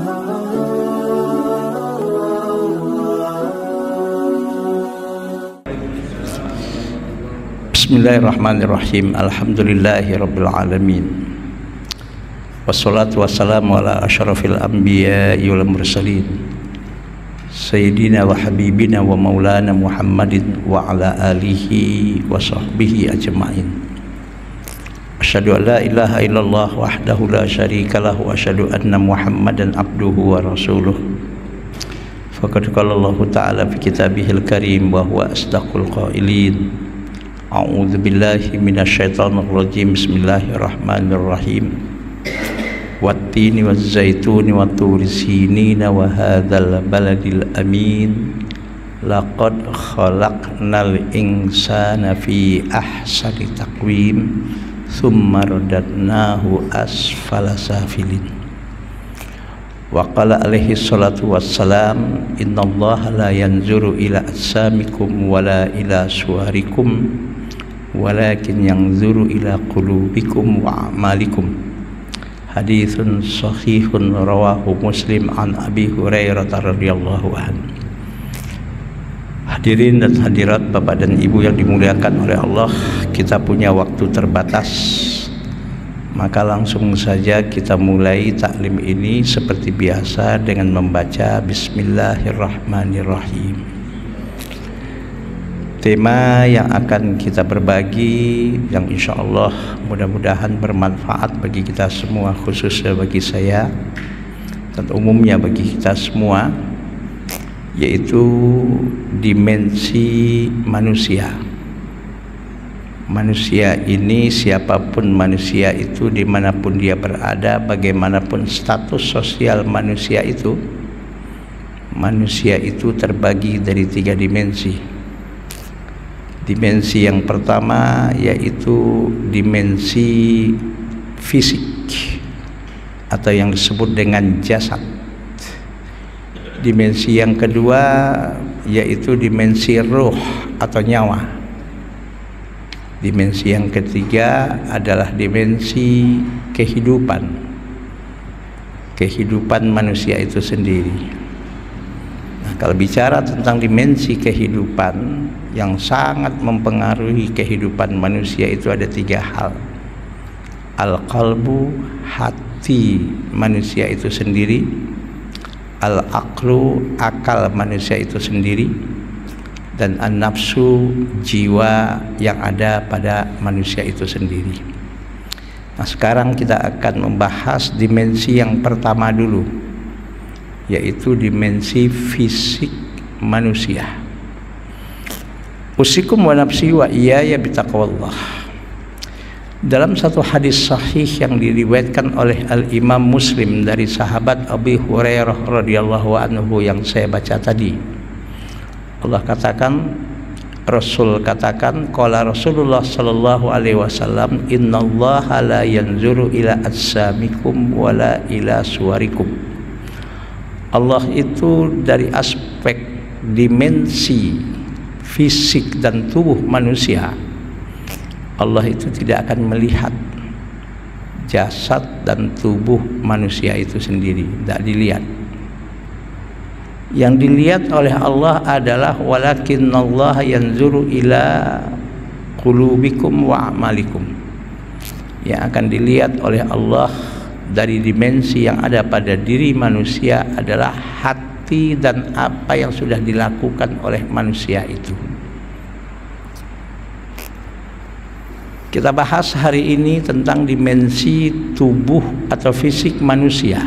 Bismillahirrahmanirrahim. Alhamdulillahirabbil alamin. Wassalatu wassalamu ala asyrafil anbiya'i wal mursalin. Sayyidina wa habibina wa maulana Muhammadin wa ala alihi wa sahbihi ajma'in. Asyhadu an la ilaha illallah wahdahu la syarikalah wa asyhadu anna Muhammadan abduhu wa rasuluh. Faqad qala Allah ta'ala fi kitabihil karim wa huwa asdaqul qailin. A'udzu billahi minasyaitonir rajim. Bismillahirrahmanirrahim. Wattini wazzaituni watturi sinin wa hadzal baladil amin. Laqad khalaqnal insana fi ahsani taqwim tsumma radadnahu asfala safilin. Wa qala alaihi salatu wassalam, innallaha la yanzuru ila ajsamikum wala ila suwarikum walakin yanzuru ila qulubikum wa a'malikum. Haditsun sahihun rawahu Muslim an Abi Hurairah radhiyallahu anhu. Hadirin dan hadirat, Bapak dan Ibu yang dimuliakan oleh Allah, kita punya waktu terbatas, maka langsung saja kita mulai taklim ini seperti biasa dengan membaca Bismillahirrahmanirrahim. Tema yang akan kita berbagi, yang insya Allah mudah-mudahan bermanfaat bagi kita semua, khususnya bagi saya dan umumnya bagi kita semua, yaitu dimensi manusia. Manusia ini, siapapun manusia itu, dimanapun dia berada, bagaimanapun status sosial manusia itu terbagi dari 3 dimensi. Dimensi yang pertama yaitu dimensi fisik atau yang disebut dengan jasad. Dimensi yang kedua yaitu dimensi ruh atau nyawa. Dimensi yang ketiga adalah dimensi kehidupan manusia itu sendiri. Nah, kalau bicara tentang dimensi kehidupan yang sangat mempengaruhi kehidupan manusia, itu ada 3 hal. Al-qalbu, hati manusia itu sendiri. Al-aqlu, akal manusia itu sendiri. Dan an-nafsu, jiwa yang ada pada manusia itu sendiri. Nah, sekarang kita akan membahas dimensi yang pertama dulu, yaitu dimensi fisik manusia. Usikum wa nafsi wa iyaya bitaqwallah. Dalam satu hadis sahih yang diriwayatkan oleh Al-Imam Muslim dari sahabat Abi Hurairah radhiyallahu anhu yang saya baca tadi, Rasul katakan, qala Rasulullah sallallahu alaihi wasallam, innallaha la yanzuru ila ajsamikum wala ila suwarikum. Allah itu dari aspek dimensi fisik dan tubuh manusia, Allah itu tidak akan melihat jasad dan tubuh manusia itu sendiri, tidak dilihat. Yang dilihat oleh Allah adalah walakinnallaha yanzuru ila qulubikum wa a'malikum. Yang akan dilihat oleh Allah dari dimensi yang ada pada diri manusia adalah hati dan apa yang sudah dilakukan oleh manusia itu. Kita bahas hari ini tentang dimensi tubuh atau fisik manusia.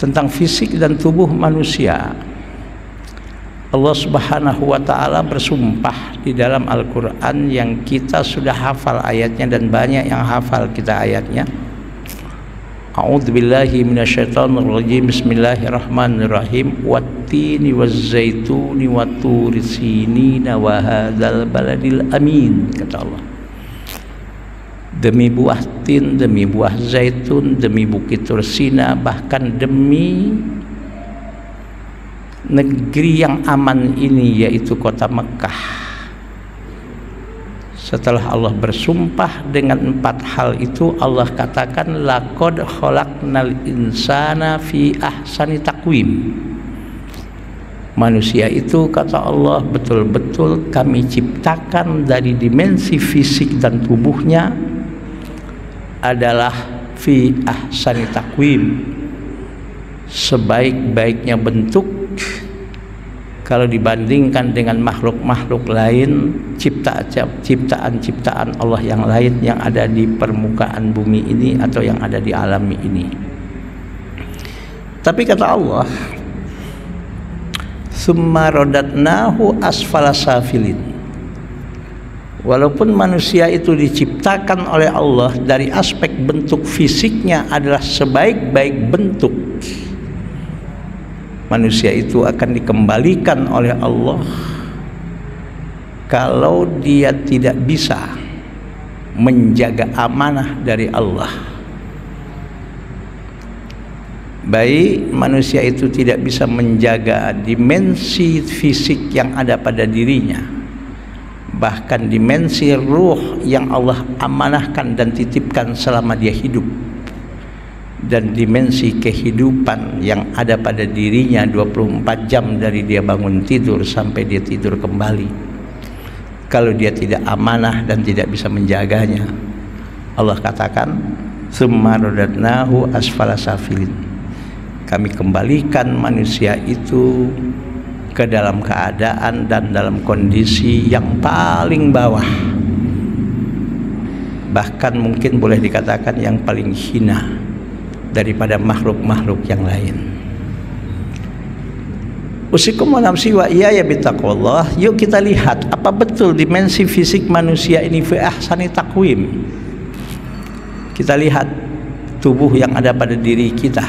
Tentang fisik dan tubuh manusia, Allah Subhanahu wa ta'ala bersumpah di dalam Al-Quran yang kita sudah hafal ayatnya dan banyak yang hafal kita ayatnya. A'udzu billahi minasyaitonir rajim. Bismillahirrahmanirrahim. Wattini wazzaituni watturi sinin wa hadzal baladil amin, kata Allah. Demi buah tin, demi buah zaitun, demi bukit Tursina, bahkan demi negeri yang aman ini, yaitu kota Mekah. Setelah Allah bersumpah dengan 4 hal itu, Allah katakan laqad khalaqnal insana fi ahsani taqwim. Manusia itu, kata Allah, betul-betul kami ciptakan dari dimensi fisik dan tubuhnya adalah fi ahsani taqwim, sebaik-baiknya bentuk kalau dibandingkan dengan makhluk-makhluk lain, ciptaan-ciptaan Allah yang lain yang ada di permukaan bumi ini atau yang ada di alam ini. Tapi kata Allah, summa radatnahu asfala safilin. Walaupun manusia itu diciptakan oleh Allah dari aspek bentuk fisiknya adalah sebaik-baik bentuk, manusia itu akan dikembalikan oleh Allah kalau dia tidak bisa menjaga amanah dari Allah. Baik manusia itu tidak bisa menjaga dimensi fisik yang ada pada dirinya, bahkan dimensi ruh yang Allah amanahkan dan titipkan selama dia hidup, dan dimensi kehidupan yang ada pada dirinya 24 jam dari dia bangun tidur sampai dia tidur kembali. Kalau dia tidak amanah dan tidak bisa menjaganya, Allah katakan summa radatnahu asfala safilin, kami kembalikan manusia itu ke dalam keadaan dan dalam kondisi yang paling bawah, bahkan mungkin boleh dikatakan yang paling hina daripada makhluk-makhluk yang lain. Usikum wa nafsi wa iyaya bittaqwallah. Yuk kita lihat apa betul dimensi fisik manusia ini fi ahsani taqwim. Kita lihat tubuh yang ada pada diri kita,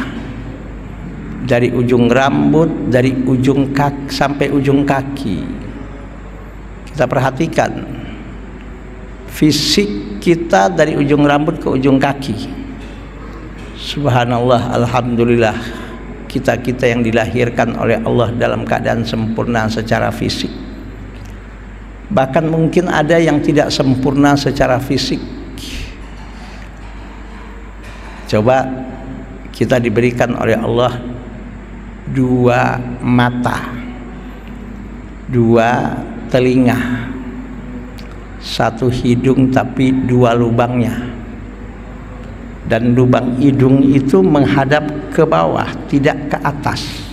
dari ujung rambut, dari ujung kaki sampai ujung kaki. Kita perhatikan fisik kita dari ujung rambut ke ujung kaki. Subhanallah, alhamdulillah, kita yang dilahirkan oleh Allah dalam keadaan sempurna secara fisik. Bahkan mungkin ada yang tidak sempurna secara fisik. Coba kita diberikan oleh Allah 2 mata, 2 telinga, 1 hidung tapi 2 lubangnya, dan lubang hidung itu menghadap ke bawah, tidak ke atas.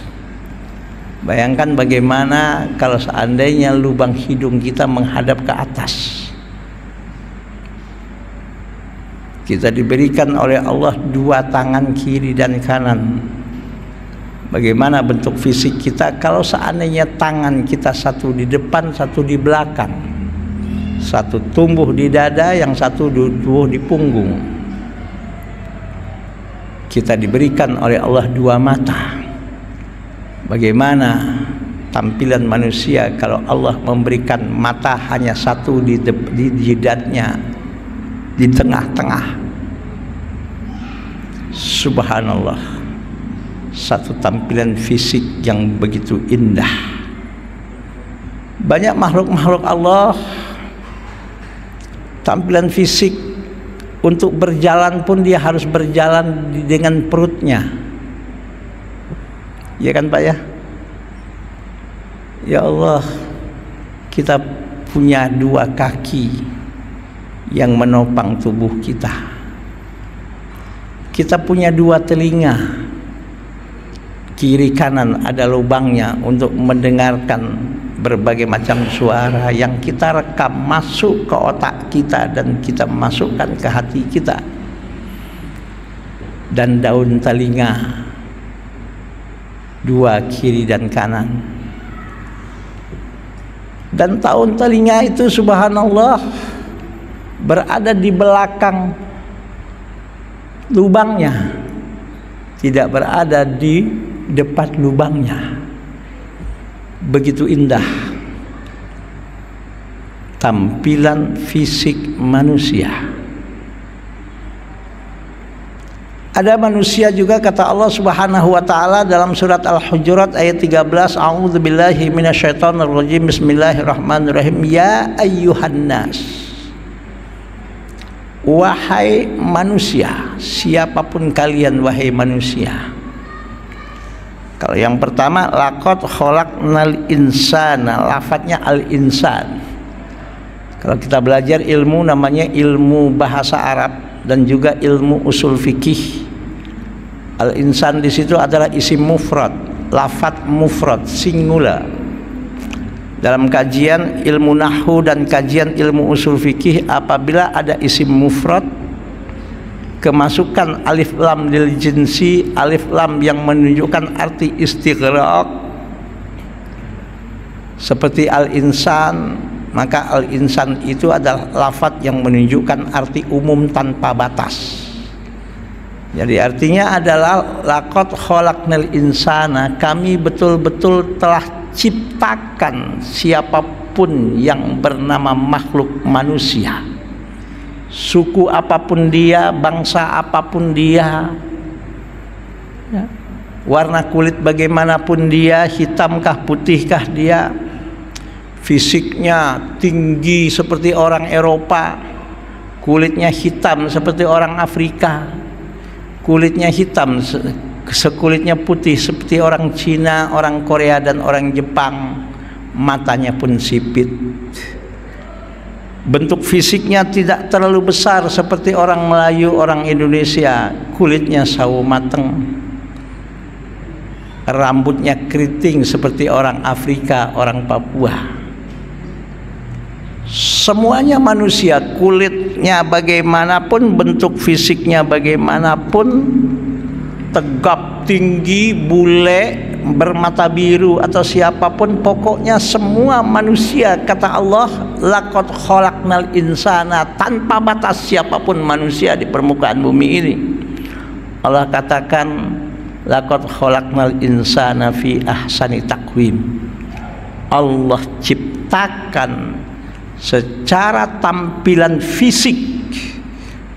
Bayangkan bagaimana kalau seandainya lubang hidung kita menghadap ke atas. Kita diberikan oleh Allah 2 tangan kiri dan kanan. Bagaimana bentuk fisik kita kalau seandainya tangan kita 1 di depan, 1 di belakang, 1 tumbuh di dada, yang 1 tumbuh di punggung. Kita diberikan oleh Allah 2 mata. Bagaimana tampilan manusia kalau Allah memberikan mata hanya 1 di jidatnya, di tengah-tengah. Subhanallah, satu tampilan fisik yang begitu indah. Banyak makhluk-makhluk Allah tampilan fisik, untuk berjalan pun dia harus berjalan dengan perutnya. Ya kan Pak ya? Ya Allah, kita punya 2 kaki yang menopang tubuh kita. Kita punya 2 telinga, kiri kanan ada lubangnya untuk mendengarkan berbagai macam suara yang kita rekam masuk ke otak kita dan kita masukkan ke hati kita. Dan daun telinga 2 kiri dan kanan. Dan daun telinga itu subhanallah berada di belakang lubangnya, tidak berada di depan lubangnya. Begitu indah tampilan fisik manusia. Ada manusia juga, kata Allah Subhanahu wa taala dalam surat Al-Hujurat ayat 13, A'udzubillahi minasyaitonirrajim, bismillahirrahmanirrahim. Ya ayyuhan nas, wahai manusia, siapapun kalian wahai manusia. Kalau yang pertama, laqad khalaqnal insana, lafadznya al-insan. Kalau kita belajar ilmu namanya ilmu bahasa Arab dan juga ilmu usul fikih. Al-insan di situ adalah isim mufrad, lafadz mufrad singular. Dalam kajian ilmu nahwu dan kajian ilmu usul fikih, apabila ada isim mufrad kemasukan alif lam lil jinsi, alif lam yang menunjukkan arti istighraq seperti al-insan, maka al-insan itu adalah lafadz yang menunjukkan arti umum tanpa batas. Jadi artinya adalah laqad khalaqnal insana, kami betul-betul telah ciptakan siapapun yang bernama makhluk manusia, suku apapun dia, bangsa apapun dia, ya, warna kulit bagaimanapun dia, hitamkah putihkah dia, fisiknya tinggi seperti orang Eropa, kulitnya hitam seperti orang Afrika, kulitnya hitam sekulitnya putih seperti orang Cina, orang Korea dan orang Jepang, matanya pun sipit, bentuk fisiknya tidak terlalu besar seperti orang Melayu, orang Indonesia, kulitnya sawo mateng, rambutnya keriting seperti orang Afrika, orang Papua. Semuanya manusia, kulitnya bagaimanapun, bentuk fisiknya bagaimanapun, tegap, tinggi, bule, bermata biru atau siapapun, pokoknya semua manusia, kata Allah, laqad khalaqnal insana, tanpa batas siapapun manusia di permukaan bumi ini. Allah katakan laqad khalaqnal insana fi ahsani taqwim. Allah ciptakan secara tampilan fisik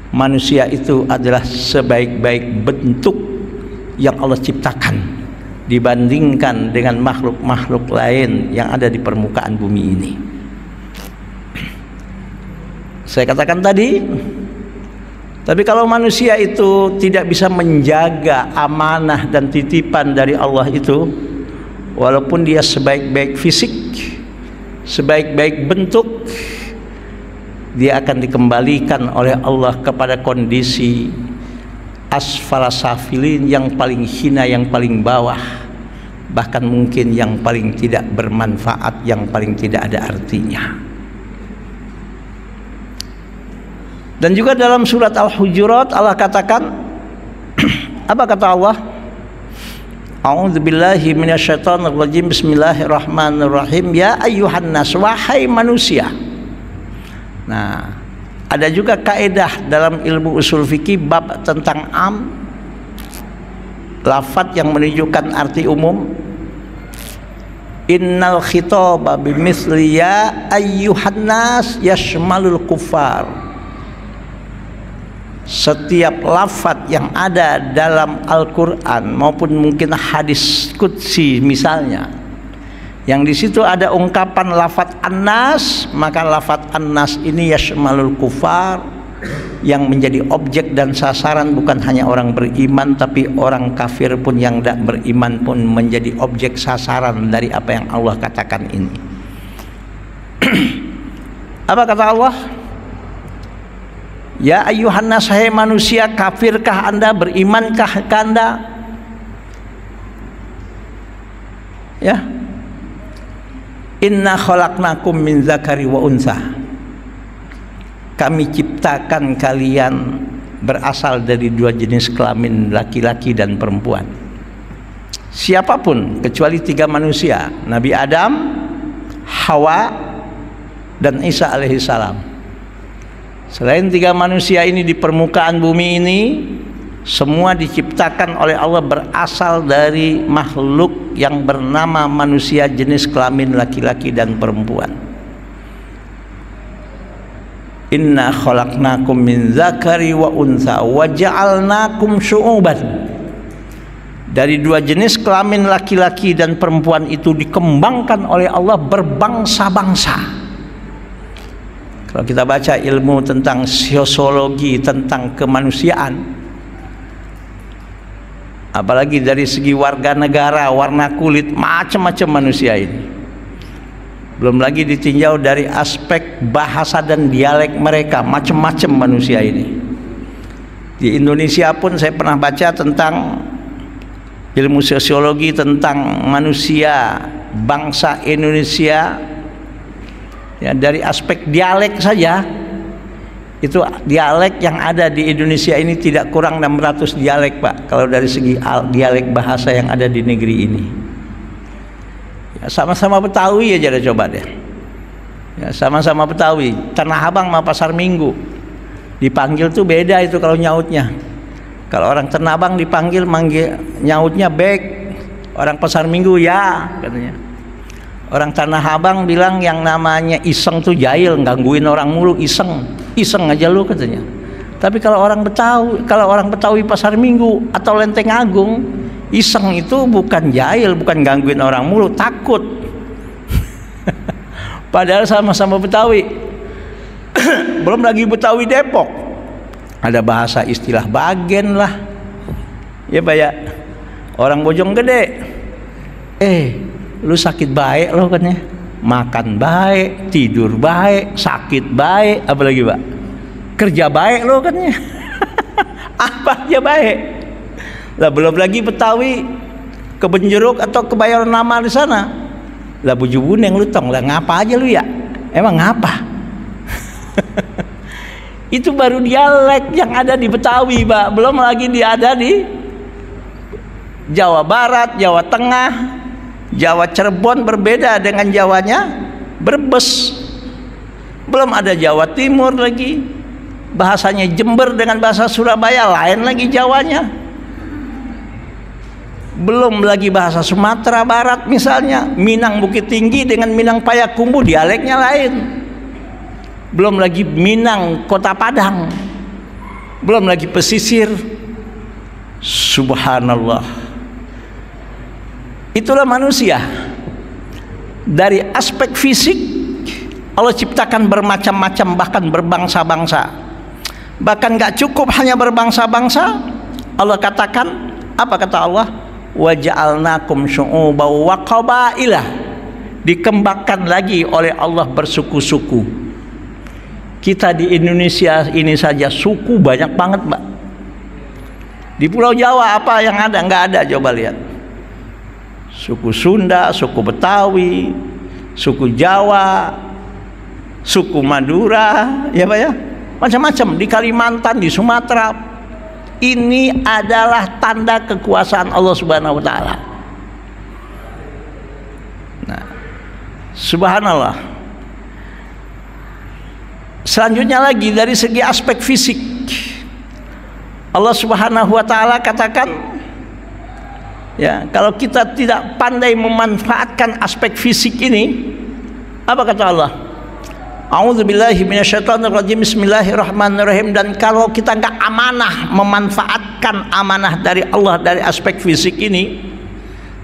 manusia itu adalah sebaik-baik bentuk yang Allah ciptakan dibandingkan dengan makhluk-makhluk lain yang ada di permukaan bumi ini. Saya katakan tadi, tapi kalau manusia itu tidak bisa menjaga amanah dan titipan dari Allah itu, walaupun dia sebaik-baik fisik, sebaik-baik bentuk, dia akan dikembalikan oleh Allah kepada kondisi asfala safilin, yang paling hina, yang paling bawah, bahkan mungkin yang paling tidak bermanfaat, yang paling tidak ada artinya. Dan juga dalam surat Al-Hujurat Allah katakan apa kata Allah? A'udzubillahi minasyaitonirrajim. Bismillahirrahmanirrahim. Ya ayyuhan nas, wahai manusia. Nah, ada juga kaidah dalam ilmu usul fikih bab tentang lafadz yang menunjukkan arti umum. Innal khitaba bimithli ya ayyuhan nas yashmalul kuffar. Setiap lafadz yang ada dalam Al-Quran maupun mungkin hadis qudsi misalnya, yang di situ ada ungkapan lafadz an-nas, maka lafadz an-nas ini yashmalul kufar, yang menjadi objek dan sasaran bukan hanya orang beriman, tapi orang kafir pun yang tidak beriman pun menjadi objek sasaran dari apa yang Allah katakan ini. Apa kata Allah? Ya ayyuhan nas, hai manusia, kafirkah anda, berimankah anda? Ya, inna khalaqnakum min zakari wa unsa, kami ciptakan kalian berasal dari dua jenis kelamin, laki-laki dan perempuan. Siapapun kecuali tiga manusia, Nabi Adam, Hawa, dan Isa alaihissalam. Selain tiga manusia ini di permukaan bumi ini, semua diciptakan oleh Allah berasal dari makhluk yang bernama manusia jenis kelamin laki-laki dan perempuan. Inna khalaqnakum min zakari wa untha wa ja'alnakum syu'uban. Dari dua jenis kelamin laki-laki dan perempuan itu dikembangkan oleh Allah berbangsa-bangsa. Kalau kita baca ilmu tentang sosiologi, tentang kemanusiaan, apalagi dari segi warga negara, warna kulit, macam-macam manusia ini. Belum lagi ditinjau dari aspek bahasa dan dialek mereka, macam-macam manusia ini. Di Indonesia pun saya pernah baca tentang ilmu sosiologi tentang manusia bangsa Indonesia, ya, dari aspek dialek saja. Itu dialek yang ada di Indonesia ini tidak kurang 600 dialek, Pak, kalau dari segi dialek bahasa yang ada di negeri ini. Ya, sama-sama Betawi aja deh, coba deh. Ya, sama-sama Betawi, Tanah Abang sama Pasar Minggu. Dipanggil tuh beda itu kalau nyautnya. Kalau orang Tanah Abang dipanggil nyautnya bek. Orang Pasar Minggu ya katanya. Orang Tanah Abang bilang yang namanya iseng tuh jahil, gangguin orang mulu, iseng aja lu katanya. Tapi kalau orang Betawi Pasar Minggu atau Lenteng Agung, iseng itu bukan jahil, bukan gangguin orang mulu, takut. Padahal sama-sama Betawi. Belum lagi Betawi Depok, ada bahasa istilah bagen lah, ya Pak ya. Orang Bojonggede, lu sakit baik lo katanya, makan baik, tidur baik, sakit baik, apalagi Pak, kerja baik lo katanya. Apa aja baik lah. Belum lagi Betawi Kebenjeruk atau Kebayoran Lama di sana lah, Bujubuneng lu tong lah, ngapa aja lu ya, emang ngapa? Itu baru dialek yang ada di Betawi, Pak. Belum lagi dia ada di Jawa Barat, Jawa Tengah, Jawa Cirebon berbeda dengan Jawanya Brebes. Belum ada Jawa Timur lagi, bahasanya Jember dengan bahasa Surabaya lain lagi Jawanya. Belum lagi bahasa Sumatera Barat misalnya, Minang Bukit Tinggi dengan Minang Payakumbuh dialeknya lain. Belum lagi Minang Kota Padang, belum lagi pesisir. Subhanallah. Itulah manusia. Dari aspek fisik Allah ciptakan bermacam-macam, bahkan berbangsa-bangsa. Bahkan gak cukup hanya berbangsa-bangsa, Allah katakan, apa kata Allah? Wa ja'alnakum syu'uban wa qabaila. Dikembangkan lagi oleh Allah bersuku-suku. Kita di Indonesia ini saja suku banyak banget, Mbak. Di Pulau Jawa apa yang ada? Nggak ada, coba lihat. Suku Sunda, suku Betawi, suku Jawa, suku Madura, ya Pak ya, macam-macam. Di Kalimantan, di Sumatera. Ini adalah tanda kekuasaan Allah Subhanahu wa taala. Nah, subhanallah. Selanjutnya lagi dari segi aspek fisik, Allah Subhanahu wa taala katakan, ya, kalau kita tidak pandai memanfaatkan aspek fisik ini, apa kata Allah? A'udzubillahi minasyaitonirrajim, bismillahirrahmanirrahim. Dan kalau kita nggak amanah memanfaatkan amanah dari Allah dari aspek fisik ini,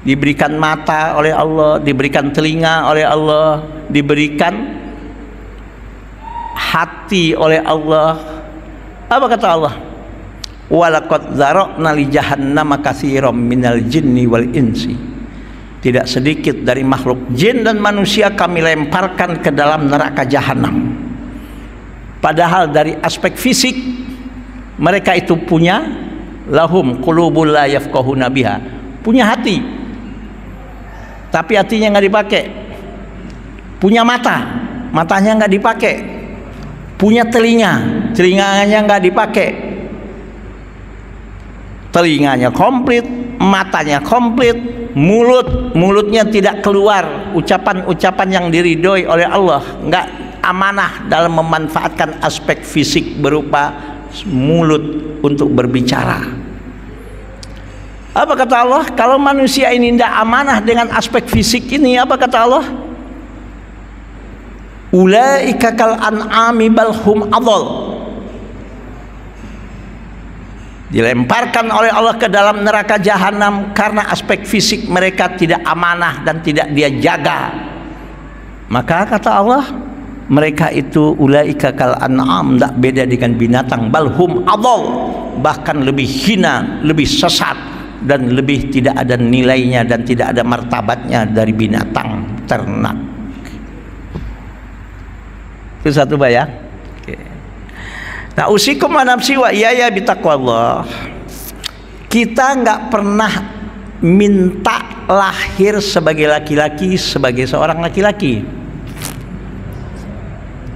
diberikan mata oleh Allah, diberikan telinga oleh Allah, diberikan hati oleh Allah. Apa kata Allah? Walaqad dzara'na li jahannama katsiran minal jinni wal insi. Tidak sedikit dari makhluk jin dan manusia kami lemparkan ke dalam neraka jahanam. Padahal dari aspek fisik mereka itu punya lahum qulubul la yafqahuna biha, punya hati tapi hatinya nggak dipakai. Punya mata, matanya nggak dipakai. Punya telinga, telinganya nggak dipakai. Telinganya komplit, matanya komplit, mulutnya tidak keluar ucapan-ucapan yang diridhoi oleh Allah, nggak amanah dalam memanfaatkan aspek fisik berupa mulut untuk berbicara. Apa kata Allah? Kalau manusia ini tidak amanah dengan aspek fisik ini, apa kata Allah? Ulaika kal an'ami bal hum adall. Dilemparkan oleh Allah ke dalam neraka jahanam karena aspek fisik mereka tidak amanah dan tidak dia jaga. Maka kata Allah, Mereka itu ulaika kal an'am, tidak beda dengan binatang, balhum adall, bahkan lebih hina, lebih sesat, dan lebih tidak ada nilainya dan tidak ada martabatnya dari binatang ternak. Itu satu ya. Nah, usikum wa nafsi wa iyaya bitaqwallah. Kita nggak pernah minta lahir sebagai laki-laki, sebagai seorang laki-laki.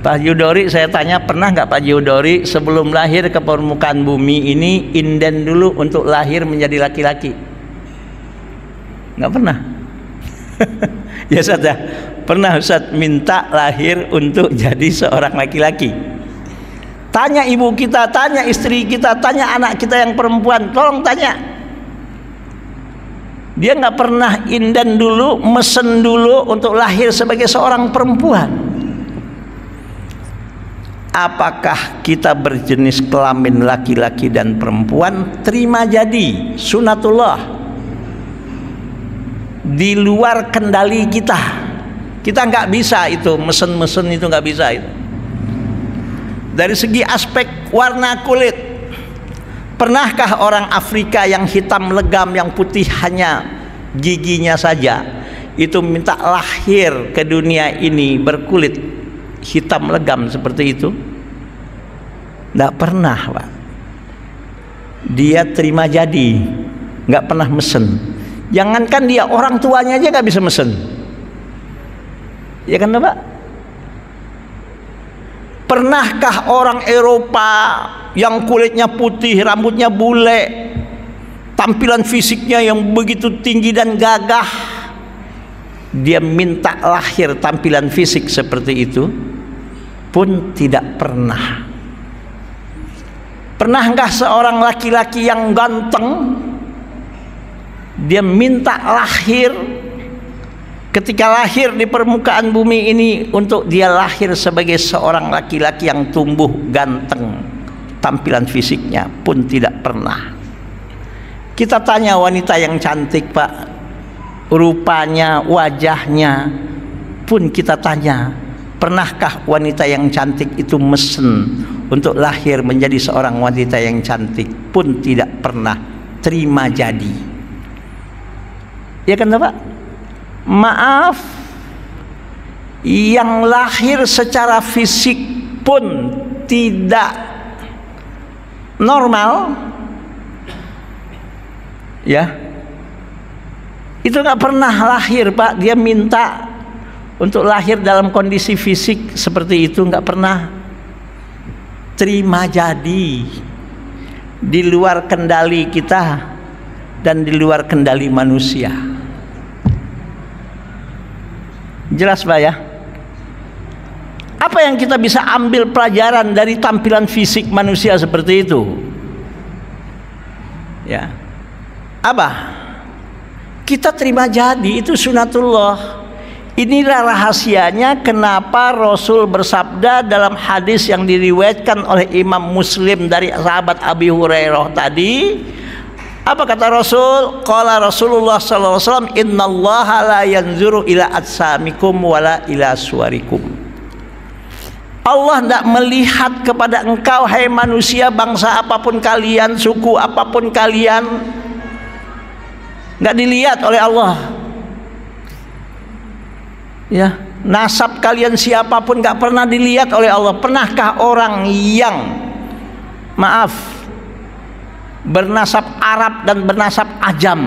Pak Yudori, saya tanya, pernah nggak Pak Yudori sebelum lahir ke permukaan bumi ini inden dulu untuk lahir menjadi laki-laki? Nggak pernah. Ya Ustaz ya, pernah Ustaz minta lahir untuk jadi seorang laki-laki. Tanya ibu kita, tanya istri kita, tanya anak kita yang perempuan, tolong tanya. Dia nggak pernah inden dulu, mesen dulu untuk lahir sebagai seorang perempuan. Apakah kita berjenis kelamin laki-laki dan perempuan? Terima jadi, sunatullah, di luar kendali kita. Kita nggak bisa itu, mesen-mesen itu nggak bisa itu. Dari segi aspek warna kulit, pernahkah orang Afrika yang hitam legam, yang putih hanya giginya saja, itu minta lahir ke dunia ini berkulit hitam legam seperti itu? Tidak pernah, Pak. Dia terima jadi, nggak pernah mesen. Jangankan dia, orang tuanya aja nggak bisa mesen. Ya kan, Pak? Pernahkah orang Eropa yang kulitnya putih, rambutnya bule, tampilan fisiknya yang begitu tinggi dan gagah, dia minta lahir tampilan fisik seperti itu? Pun tidak pernah. Pernahkah seorang laki-laki yang ganteng, dia minta lahir, ketika lahir di permukaan bumi ini, untuk dia lahir sebagai seorang laki-laki yang tumbuh ganteng, tampilan fisiknya? Pun tidak pernah. Kita tanya wanita yang cantik, Pak, rupanya, wajahnya, pun kita tanya, pernahkah wanita yang cantik itu mesen untuk lahir menjadi seorang wanita yang cantik? Pun tidak pernah. Terima jadi. Ya kan, Pak? Maaf, yang lahir secara fisik pun tidak normal, ya, itu nggak pernah lahir, Pak. Dia minta untuk lahir dalam kondisi fisik seperti itu, nggak pernah. Terima jadi, di luar kendali kita dan di luar kendali manusia. Jelas, Pak ya? Apa yang kita bisa ambil pelajaran dari tampilan fisik manusia seperti itu? Ya, apa? Kita terima jadi, itu sunatullah. Inilah rahasianya kenapa Rasul bersabda dalam hadis yang diriwayatkan oleh Imam Muslim dari sahabat Abi Hurairah tadi. Apa kata Rasul? Qala Rasulullah sallallahu alaihi wasallam, innallaha la yanzuru ila ajsamikum wala ila suwarikum. Allah tidak melihat kepada engkau, hai manusia, bangsa apapun kalian, suku apapun kalian, nggak dilihat oleh Allah. Ya, nasab kalian siapapun nggak pernah dilihat oleh Allah. Pernahkah orang yang, maaf, bernasab Arab dan bernasab Ajam,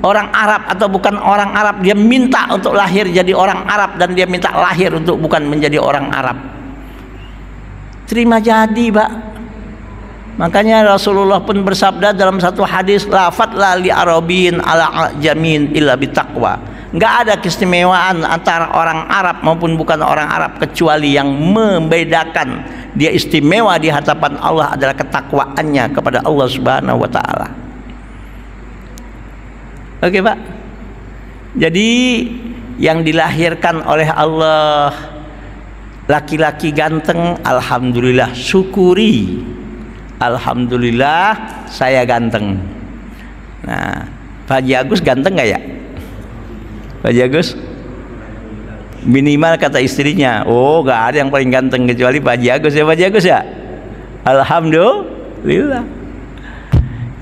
orang Arab atau bukan orang Arab, dia minta untuk lahir jadi orang Arab dan dia minta lahir untuk bukan menjadi orang Arab? Terima jadi, Pak. Makanya Rasulullah pun bersabda dalam satu hadis, la fadla li arabin ala ajamin illa bitaqwa. Nggak ada keistimewaan antara orang Arab maupun bukan orang Arab, kecuali yang membedakan dia istimewa di hadapan Allah adalah ketakwaannya kepada Allah Subhanahu wa taala. Oke, Pak. Jadi yang dilahirkan oleh Allah laki-laki ganteng, alhamdulillah, syukuri. Alhamdulillah saya ganteng. Nah, Pak Haji Agus ganteng nggak ya? Pak Haji Agus Minimal kata istrinya, oh gak ada yang paling ganteng kecuali Pak Agus ya, Pak Agus ya. Alhamdulillah.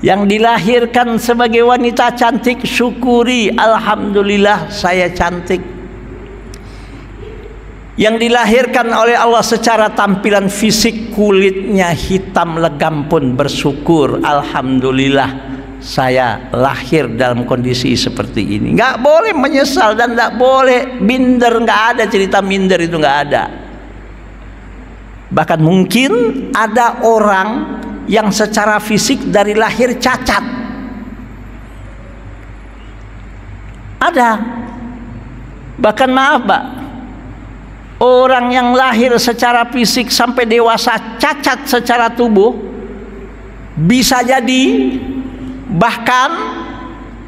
Yang dilahirkan sebagai wanita cantik, syukuri, alhamdulillah saya cantik. Yang dilahirkan oleh Allah secara tampilan fisik, kulitnya hitam legam pun bersyukur, alhamdulillah saya lahir dalam kondisi seperti ini. Nggak boleh menyesal dan nggak boleh minder, nggak ada cerita minder, itu nggak ada. Bahkan mungkin ada orang yang secara fisik dari lahir cacat. Ada. Bahkan maaf Pak, orang yang lahir secara fisik sampai dewasa cacat secara tubuh, bisa jadi bahkan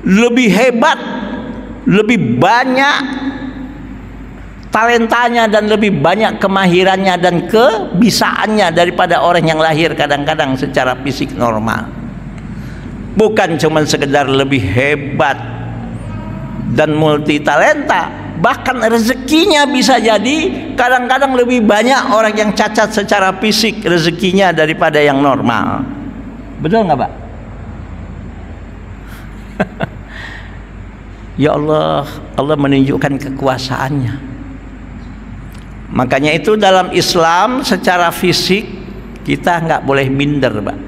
lebih hebat, lebih banyak talentanya dan lebih banyak kemahirannya dan kebisaannya daripada orang yang lahir kadang-kadang secara fisik normal. Bukan cuma sekedar lebih hebat dan multi talenta, bahkan rezekinya bisa jadi kadang-kadang lebih banyak orang yang cacat secara fisik rezekinya daripada yang normal. Betul nggak Pak? Ya Allah, Allah menunjukkan kekuasaannya. Makanya itu dalam Islam secara fisik kita nggak boleh minder Pak.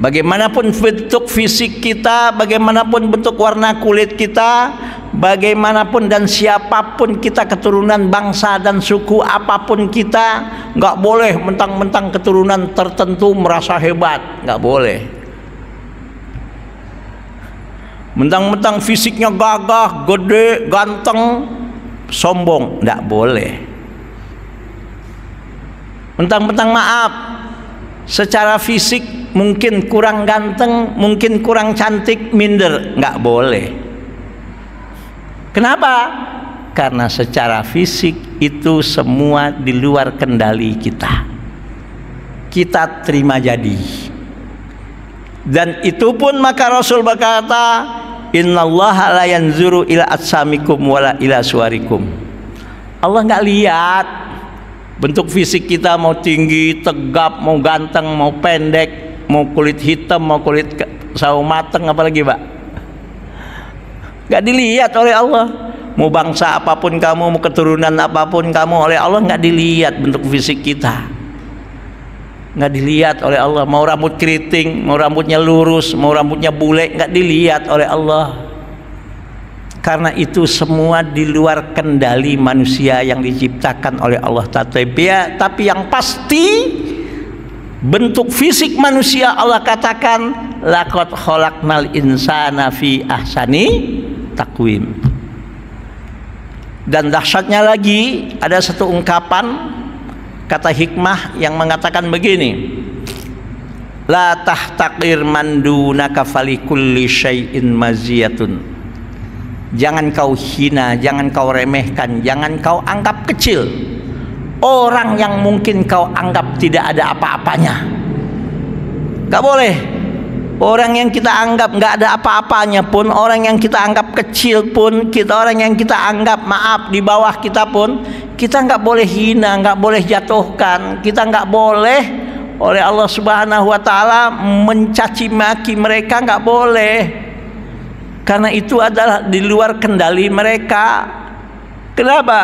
Bagaimanapun bentuk fisik kita, bagaimanapun bentuk warna kulit kita, bagaimanapun dan siapapun kita, keturunan bangsa dan suku apapun kita, nggak boleh mentang-mentang keturunan tertentu merasa hebat, nggak boleh. Mentang-mentang fisiknya gagah, gede, ganteng, sombong, nggak boleh. Mentang-mentang maaf, secara fisik mungkin kurang ganteng, mungkin kurang cantik, minder, nggak boleh. Kenapa? Karena secara fisik itu semua di luar kendali kita. Kita terima jadi. Dan itu pun maka Rasul berkata, innallaha la yanzuru ila atsamikum wala ila suwarikum. Allah nggak lihat bentuk fisik kita, mau tinggi, tegap, mau ganteng, mau pendek, mau kulit hitam, mau kulit sawo mateng, apalagi Pak, nggak dilihat oleh Allah. Mau bangsa apapun kamu, mau keturunan apapun kamu, oleh Allah nggak dilihat bentuk fisik kita, nggak dilihat oleh Allah. Mau rambut keriting, mau rambutnya lurus, mau rambutnya bule, nggak dilihat oleh Allah. Karena itu semua di luar kendali manusia yang diciptakan oleh Allah. Tapi yang pasti bentuk fisik manusia Allah katakan laqad khalaqnal insana fi ahsani taqwim. Dan dahsyatnya lagi ada satu ungkapan kata hikmah yang mengatakan begini, la tahtaqir mandunaka falikulli syai'in maziyatun. Jangan kau hina, jangan kau remehkan, jangan kau anggap kecil orang yang mungkin kau anggap tidak ada apa-apanya. Gak boleh. Orang yang kita anggap gak ada apa-apanya pun, orang yang kita anggap kecil pun, orang yang kita anggap maaf di bawah kita pun, kita nggak boleh hina, nggak boleh jatuhkan. Kita nggak boleh oleh Allah Subhanahu wa Ta'ala mencaci maki mereka, nggak boleh, karena itu adalah di luar kendali mereka. Kenapa?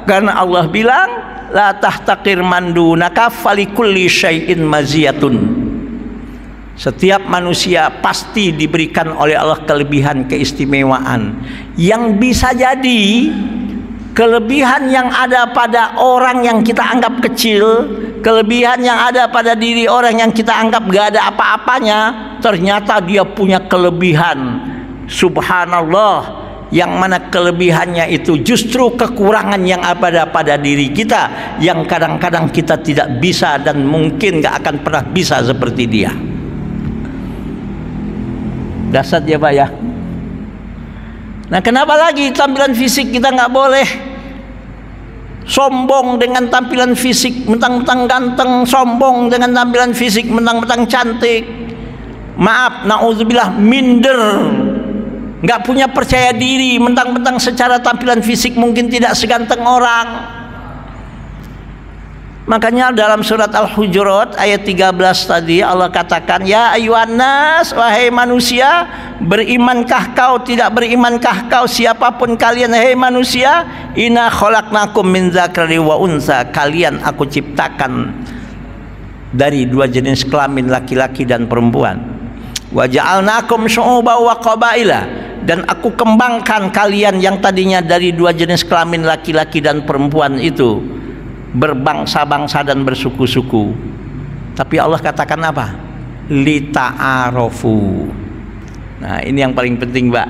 Karena Allah bilang la tahtaqir mandunaka falikulli syai'in maziyatun. Setiap manusia pasti diberikan oleh Allah kelebihan, keistimewaan yang bisa jadi kelebihan yang ada pada orang yang kita anggap kecil, kelebihan yang ada pada diri orang yang kita anggap gak ada apa-apanya, ternyata dia punya kelebihan. Subhanallah, yang mana kelebihannya itu justru kekurangan yang ada pada diri kita, yang kadang-kadang kita tidak bisa dan mungkin gak akan pernah bisa seperti dia. Dasar ya Pak ya. Nah, kenapa lagi tampilan fisik kita nggak boleh sombong dengan tampilan fisik, mentang-mentang ganteng, sombong dengan tampilan fisik, mentang-mentang cantik. Maaf, naudzubillah, minder, nggak punya percaya diri, mentang-mentang secara tampilan fisik mungkin tidak seganteng orang. Makanya dalam surat Al-Hujurat ayat 13 tadi Allah katakan, ya ayyuhan nas, wahai manusia, berimankah kau, tidak berimankah kau, siapapun kalian, hei manusia, inna khalaqnakum min dzakari wa unsa, kalian aku ciptakan dari dua jenis kelamin, laki-laki dan perempuan. Wa ja'alnakum syu'uban wa qabaila, dan aku kembangkan kalian yang tadinya dari dua jenis kelamin, laki-laki dan perempuan itu berbangsa-bangsa dan bersuku-suku. Tapi Allah katakan apa? Lita'arofu. Nah, ini yang paling penting, Mbak.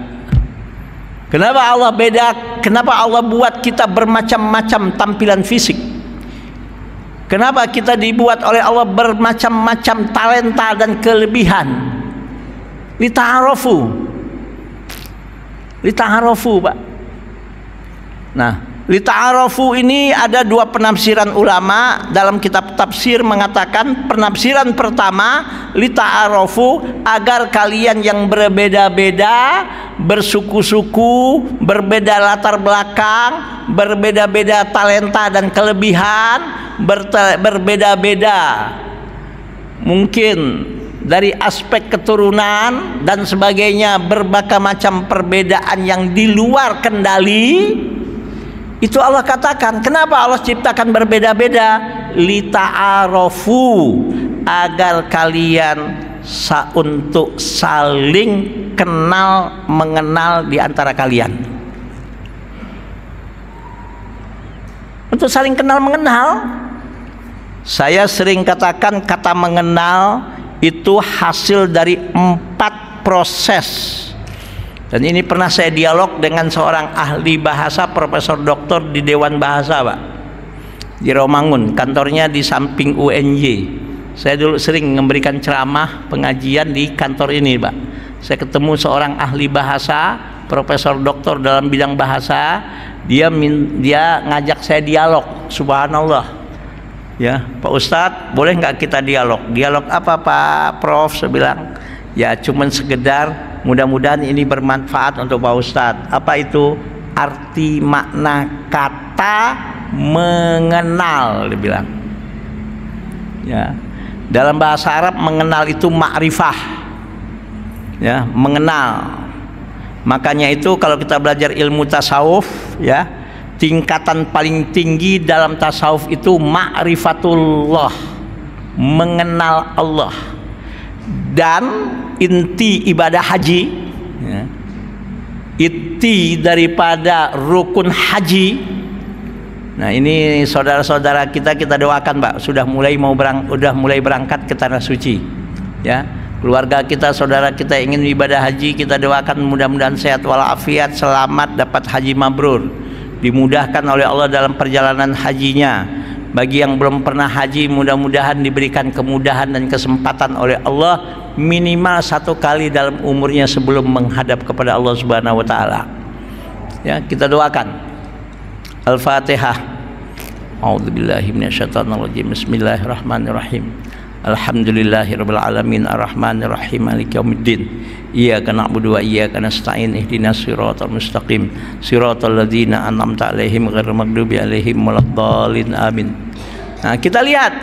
Kenapa Allah beda? Kenapa Allah buat kita bermacam-macam tampilan fisik? Kenapa kita dibuat oleh Allah bermacam-macam talenta dan kelebihan? Lita'arofu. Lita'arofu, Pak. Nah, lita'arofu ini ada dua penafsiran ulama dalam kitab tafsir mengatakan, penafsiran pertama, lita'arofu, agar kalian yang berbeda-beda, bersuku-suku, berbeda latar belakang, berbeda-beda talenta dan kelebihan, berbeda-beda mungkin dari aspek keturunan dan sebagainya, berbagai macam perbedaan yang di luar kendali. Itu Allah katakan, kenapa Allah ciptakan berbeda-beda? Lita'arofu, agar kalian untuk saling kenal mengenal di antara kalian. Untuk saling kenal mengenal. Saya sering katakan kata mengenal itu hasil dari 4 proses. Dan ini pernah saya dialog dengan seorang ahli bahasa, profesor doktor di Dewan Bahasa, Pak, di Romangun, kantornya di samping UNJ. Saya dulu sering memberikan ceramah pengajian di kantor ini, Pak. Saya ketemu seorang ahli bahasa, profesor doktor dalam bidang bahasa. Dia ngajak saya dialog. Subhanallah. Ya, Pak Ustadz, boleh nggak kita dialog? Dialog apa, Pak Prof? Saya bilang, ya cuman sekedar mudah-mudahan ini bermanfaat untuk Pak Ustadz. Apa itu? Arti makna kata mengenal, dia bilang. Ya, dalam bahasa Arab mengenal itu ma'rifah. Ya, mengenal. Makanya itu kalau kita belajar ilmu tasawuf, ya, tingkatan paling tinggi dalam tasawuf itu ma'rifatullah, mengenal Allah. Dan inti ibadah haji, ya, inti daripada rukun haji. Nah, ini saudara-saudara kita doakan, Pak, sudah mulai berangkat ke tanah suci. Ya, keluarga kita, saudara kita ingin ibadah haji, kita doakan mudah-mudahan sehat walafiat, selamat, dapat haji mabrur, dimudahkan oleh Allah dalam perjalanan hajinya. Bagi yang belum pernah haji, mudah-mudahan diberikan kemudahan dan kesempatan oleh Allah minimal 1 kali dalam umurnya sebelum menghadap kepada Allah Subhanahu wa taala. Ya, kita doakan. Al-Fatihah. A'udzubillahi minasyaitonirrajim. Bismillahirrahmanirrahim. Alhamdulillahirabbil alamin, arrahmanir rahim, maliki yaumiddin. Iyyaka na'budu wa iyyaka nasta'in, ihdinas siratal mustaqim, siratal ladzina an'amta 'alaihim ghairil maghdubi 'alaihim waladdallin. Amin. Nah, kita lihat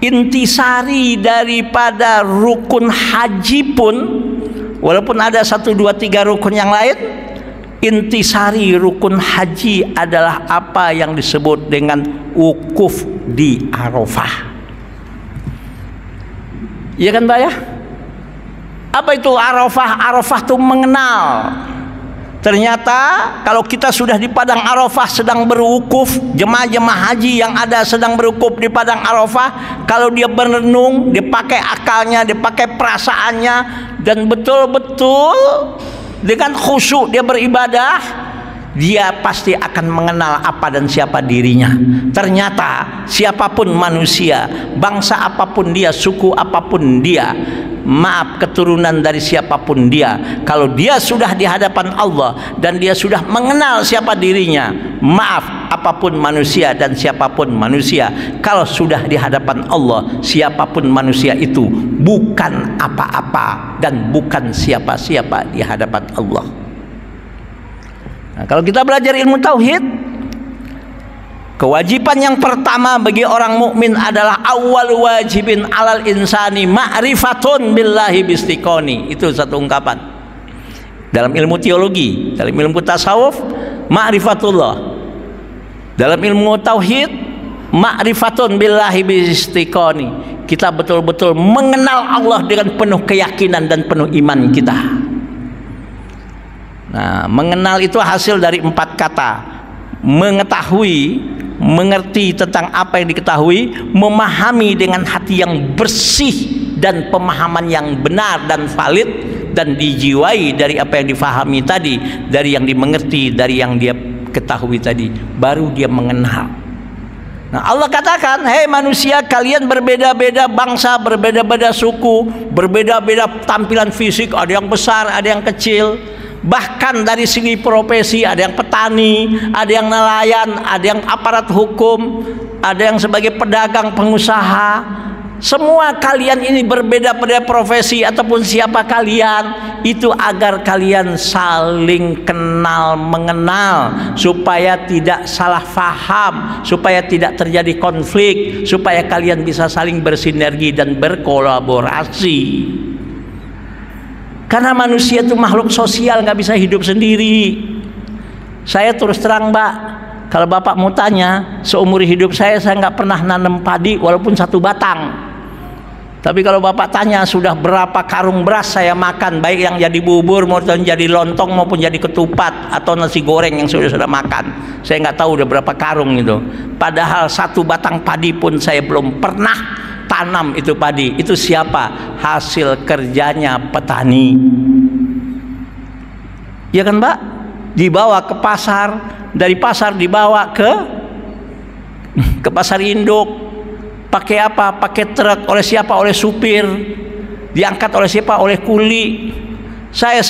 intisari daripada rukun haji pun, walaupun ada 1, 2, 3 rukun yang lain, intisari rukun haji adalah apa yang disebut dengan wukuf di Arafah. Iya kan, Pak, ya? Apa itu Arafah? Arafah itu mengenal. Ternyata kalau kita sudah di padang Arafah sedang berwukuf, jemaah-jemaah haji yang ada sedang berwukuf di padang Arafah, kalau dia berenung, dia pakai akalnya, dia pakai perasaannya, dan betul-betul dengan khusyuk dia beribadah, dia pasti akan mengenal apa dan siapa dirinya. Ternyata siapapun manusia, bangsa apapun dia, suku apapun dia, maaf keturunan dari siapapun dia, kalau dia sudah di hadapan Allah dan dia sudah mengenal siapa dirinya, maaf apapun manusia dan siapapun manusia, kalau sudah di hadapan Allah, siapapun manusia itu bukan apa-apa dan bukan siapa-siapa di hadapan Allah. Nah, kalau kita belajar ilmu tauhid, kewajiban yang pertama bagi orang mukmin adalah awal wajibin alal insani ma'rifatun billahi bistiqoni. Itu satu ungkapan dalam ilmu teologi, dalam ilmu tasawuf ma'rifatullah, dalam ilmu tauhid ma'rifatun billahi bistiqoni. Kita betul-betul mengenal Allah dengan penuh keyakinan dan penuh iman kita. Nah, mengenal itu hasil dari 4 kata: mengetahui, mengerti tentang apa yang diketahui, memahami dengan hati yang bersih dan pemahaman yang benar dan valid, dan dijiwai dari apa yang difahami tadi, dari yang dimengerti, dari yang dia ketahui tadi, baru dia mengenal. Nah, Allah katakan, hei manusia, kalian berbeda-beda bangsa, berbeda-beda suku, berbeda-beda tampilan fisik, ada yang besar, ada yang kecil. Bahkan dari segi profesi, ada yang petani, ada yang nelayan, ada yang aparat hukum, ada yang sebagai pedagang, pengusaha. Semua kalian ini berbeda-beda profesi ataupun siapa kalian, itu agar kalian saling kenal mengenal, supaya tidak salah faham, supaya tidak terjadi konflik, supaya kalian bisa saling bersinergi dan berkolaborasi. Karena manusia itu makhluk sosial, nggak bisa hidup sendiri. Saya terus terang, Mbak, kalau Bapak mau tanya, seumur hidup saya nggak pernah nanam padi walaupun 1 batang. Tapi kalau Bapak tanya sudah berapa karung beras saya makan, baik yang jadi bubur maupun jadi lontong maupun jadi ketupat atau nasi goreng yang sudah makan, saya nggak tahu udah berapa karung itu. Padahal 1 batang padi pun saya belum pernah tanam itu padi. Itu siapa? Hasil kerjanya petani. Ya kan, Mbak? Dibawa ke pasar, dari pasar dibawa ke pasar induk. Pakai apa? Pakai truk. Oleh siapa? Oleh supir. Diangkat oleh siapa? Oleh kuli. Saya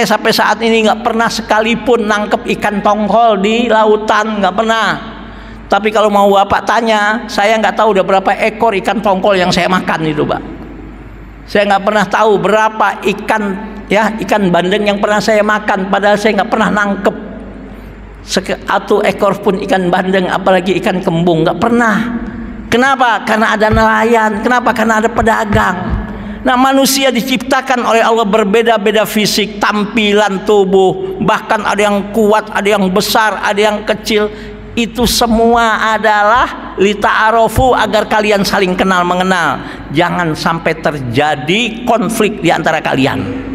sampai saat ini nggak pernah sekalipun nangkep ikan tongkol di lautan, nggak pernah. Tapi kalau mau Bapak tanya, saya nggak tahu udah berapa ekor ikan tongkol yang saya makan itu, Pak. Saya nggak pernah tahu berapa ikan bandeng yang pernah saya makan, padahal saya nggak pernah nangkep 1 ekor pun ikan bandeng, apalagi ikan kembung, nggak pernah. Kenapa? Karena ada nelayan. Kenapa? Karena ada pedagang. Nah, manusia diciptakan oleh Allah berbeda-beda fisik, tampilan tubuh, bahkan ada yang kuat, ada yang besar, ada yang kecil. Itu semua adalah lita'arofu, agar kalian saling kenal mengenal. Jangan sampai terjadi konflik di antara kalian.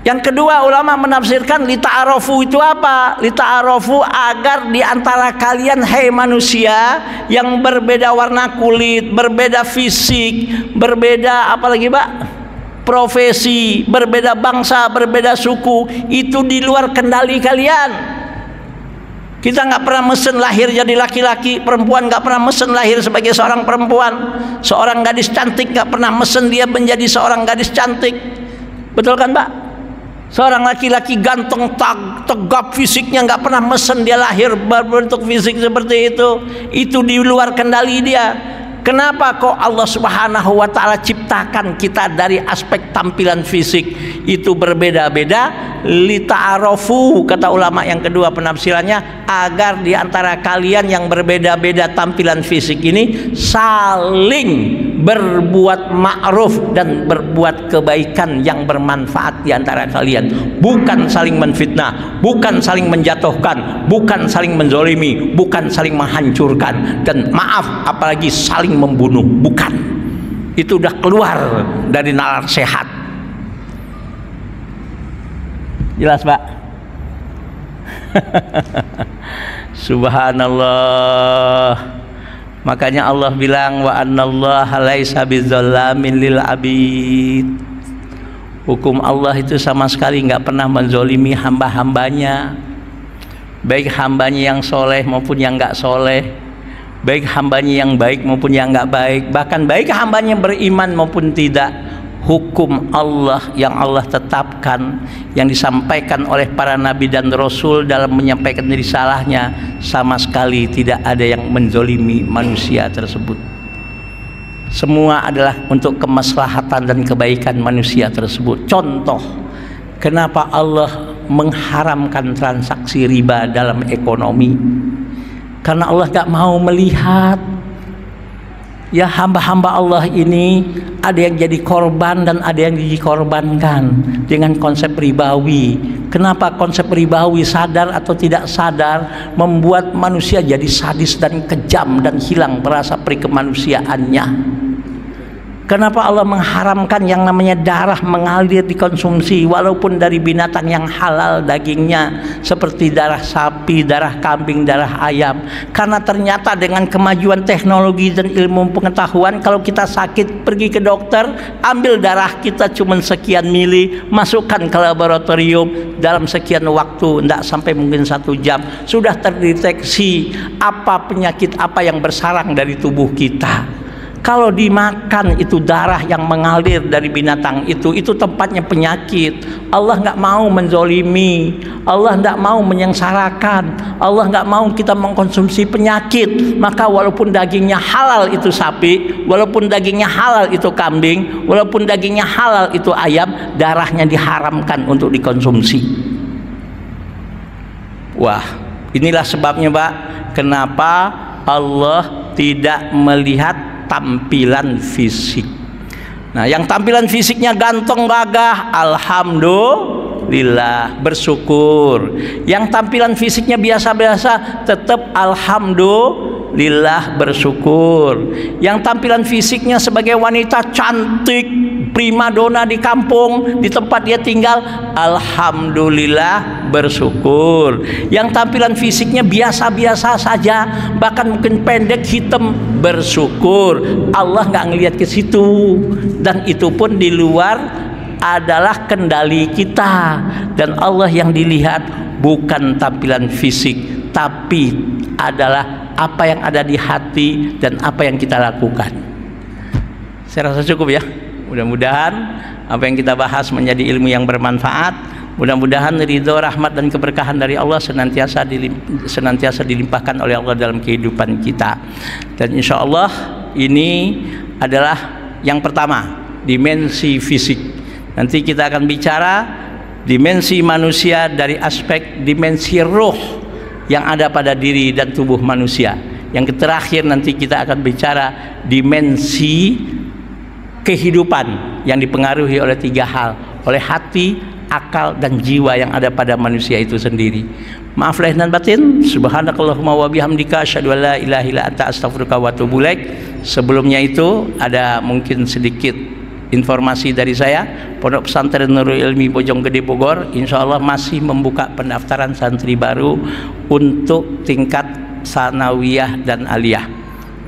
Yang kedua, ulama menafsirkan lita'arofu itu apa? Lita'arofu agar di antara kalian, hei manusia yang berbeda warna kulit, berbeda fisik, berbeda apalagi, Pak? Profesi, berbeda bangsa, berbeda suku, itu di luar kendali kalian. Kita nggak pernah mesen lahir jadi laki-laki, perempuan nggak pernah mesen lahir sebagai seorang perempuan, seorang gadis cantik nggak pernah mesen dia menjadi seorang gadis cantik, betul kan, Pak? Seorang laki-laki ganteng, tegap fisiknya nggak pernah mesen dia lahir berbentuk fisik seperti itu. Itu di luar kendali dia. Kenapa kok Allah Subhanahu wa Ta'ala ciptakan kita dari aspek tampilan fisik itu berbeda-beda? Lita'arofu, kata ulama yang kedua penafsirannya, agar di antara kalian yang berbeda-beda tampilan fisik ini saling berbuat ma'ruf dan berbuat kebaikan yang bermanfaat di antara kalian, bukan saling menfitnah, bukan saling menjatuhkan, bukan saling menzolimi, bukan saling menghancurkan, dan maaf apalagi saling membunuh, bukan. Itu udah keluar dari nalar sehat. Jelas, Pak? Subhanallah. Makanya Allah bilang wa annallaha laisa bizzallamin lil abid. Hukum Allah itu sama sekali nggak pernah menzolimi hamba-hambanya, baik hambanya yang soleh maupun yang nggak soleh, baik hambanya yang baik maupun yang nggak baik, bahkan baik hambanya beriman maupun tidak, hukum Allah yang Allah tetapkan, yang disampaikan oleh para nabi dan rasul dalam menyampaikan risalahnya, sama sekali tidak ada yang menzolimi manusia tersebut. Semua adalah untuk kemaslahatan dan kebaikan manusia tersebut. Contoh, kenapa Allah mengharamkan transaksi riba dalam ekonomi? Karena Allah gak mau melihat ya hamba-hamba Allah ini ada yang jadi korban dan ada yang dikorbankan dengan konsep ribawi. Kenapa konsep ribawi, sadar atau tidak sadar, membuat manusia jadi sadis dan kejam dan hilang rasa perikemanusiaannya? Kenapa Allah mengharamkan yang namanya darah mengalir dikonsumsi walaupun dari binatang yang halal dagingnya, seperti darah sapi, darah kambing, darah ayam? Karena ternyata dengan kemajuan teknologi dan ilmu pengetahuan, kalau kita sakit pergi ke dokter, ambil darah kita cuma sekian mili, masukkan ke laboratorium, dalam sekian waktu, tidak sampai mungkin 1 jam, sudah terdeteksi apa penyakit apa yang bersarang dari tubuh kita. Kalau dimakan itu darah yang mengalir dari binatang itu tempatnya penyakit. Allah nggak mau menzolimi, Allah nggak mau menyengsarakan, Allah nggak mau kita mengkonsumsi penyakit. Maka walaupun dagingnya halal itu sapi, walaupun dagingnya halal itu kambing, walaupun dagingnya halal itu ayam, darahnya diharamkan untuk dikonsumsi. Wah, inilah sebabnya Pak, kenapa Allah tidak melihat tampilan fisik. Nah, yang tampilan fisiknya ganteng gagah, alhamdulillah, bersyukur. Yang tampilan fisiknya biasa-biasa, tetap alhamdulillah, bersyukur. Yang tampilan fisiknya sebagai wanita cantik, primadona di kampung, di tempat dia tinggal, alhamdulillah, bersyukur. Yang tampilan fisiknya biasa-biasa saja, bahkan mungkin pendek, hitam, bersyukur. Allah nggak ngelihat ke situ, dan itu pun di luar adalah kendali kita. Dan Allah yang dilihat bukan tampilan fisik, tapi adalah apa yang ada di hati dan apa yang kita lakukan. Saya rasa cukup ya. Mudah-mudahan apa yang kita bahas menjadi ilmu yang bermanfaat. Mudah-mudahan ridho, rahmat dan keberkahan dari Allah senantiasa dilimpahkan oleh Allah dalam kehidupan kita. Dan insya Allah ini adalah yang pertama, dimensi fisik. Nanti kita akan bicara dimensi manusia dari aspek dimensi roh yang ada pada diri dan tubuh manusia. Yang terakhir nanti kita akan bicara dimensi kehidupan yang dipengaruhi oleh 3 hal, oleh hati, akal dan jiwa yang ada pada manusia itu sendiri. Maaf lahir dan batin. Subhanakallahumma wa bihamdika asyhadu an la ilaha illa anta astaghfiruka wa atubu ilaik. Sebelumnya itu ada mungkin sedikit informasi dari saya. Pondok Pesantren Nurul Ilmi Bojonggede Bogor insyaallah masih membuka pendaftaran santri baru untuk tingkat sanawiyah dan aliyah.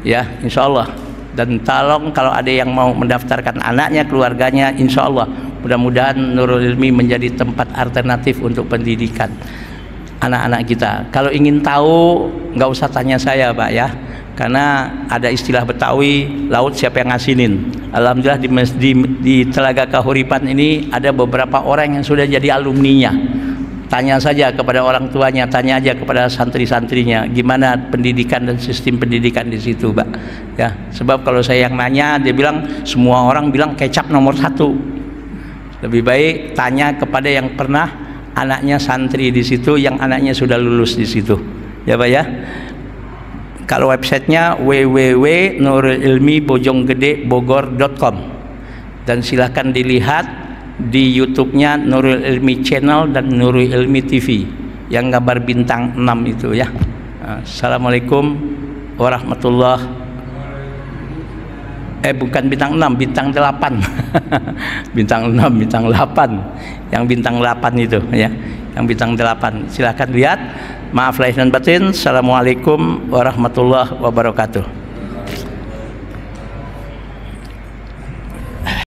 Ya, insyaallah. Dan tolong kalau ada yang mau mendaftarkan anaknya, keluarganya, insya Allah mudah-mudahan Nurul Ilmi menjadi tempat alternatif untuk pendidikan anak-anak kita. Kalau ingin tahu nggak usah tanya saya Pak ya, karena ada istilah Betawi, laut siapa yang ngasinin. Alhamdulillah di Telaga Kahuripan ini ada beberapa orang yang sudah jadi alumninya. Tanya saja kepada orang tuanya, tanya aja kepada santri-santrinya gimana pendidikan dan sistem pendidikan di situ, Pak. Ya, sebab kalau saya yang nanya, dia bilang semua orang bilang kecap nomor 1. Lebih baik tanya kepada yang pernah anaknya santri di situ, yang anaknya sudah lulus di situ. Ya, Pak ya. Kalau websitenya www.nurulilmibojongggedebogor.com, dan silahkan dilihat di YouTube-nya Nurul Ilmi Channel dan Nurul Ilmi TV yang gambar bintang 6 itu ya. Assalamualaikum warahmatullahi bukan bintang 6, bintang 8. Bintang 6, bintang 8. Yang bintang 8 itu ya. Yang bintang 8. Silahkan lihat. Maaf lahir dan batin. Assalamualaikum warahmatullahi wabarakatuh.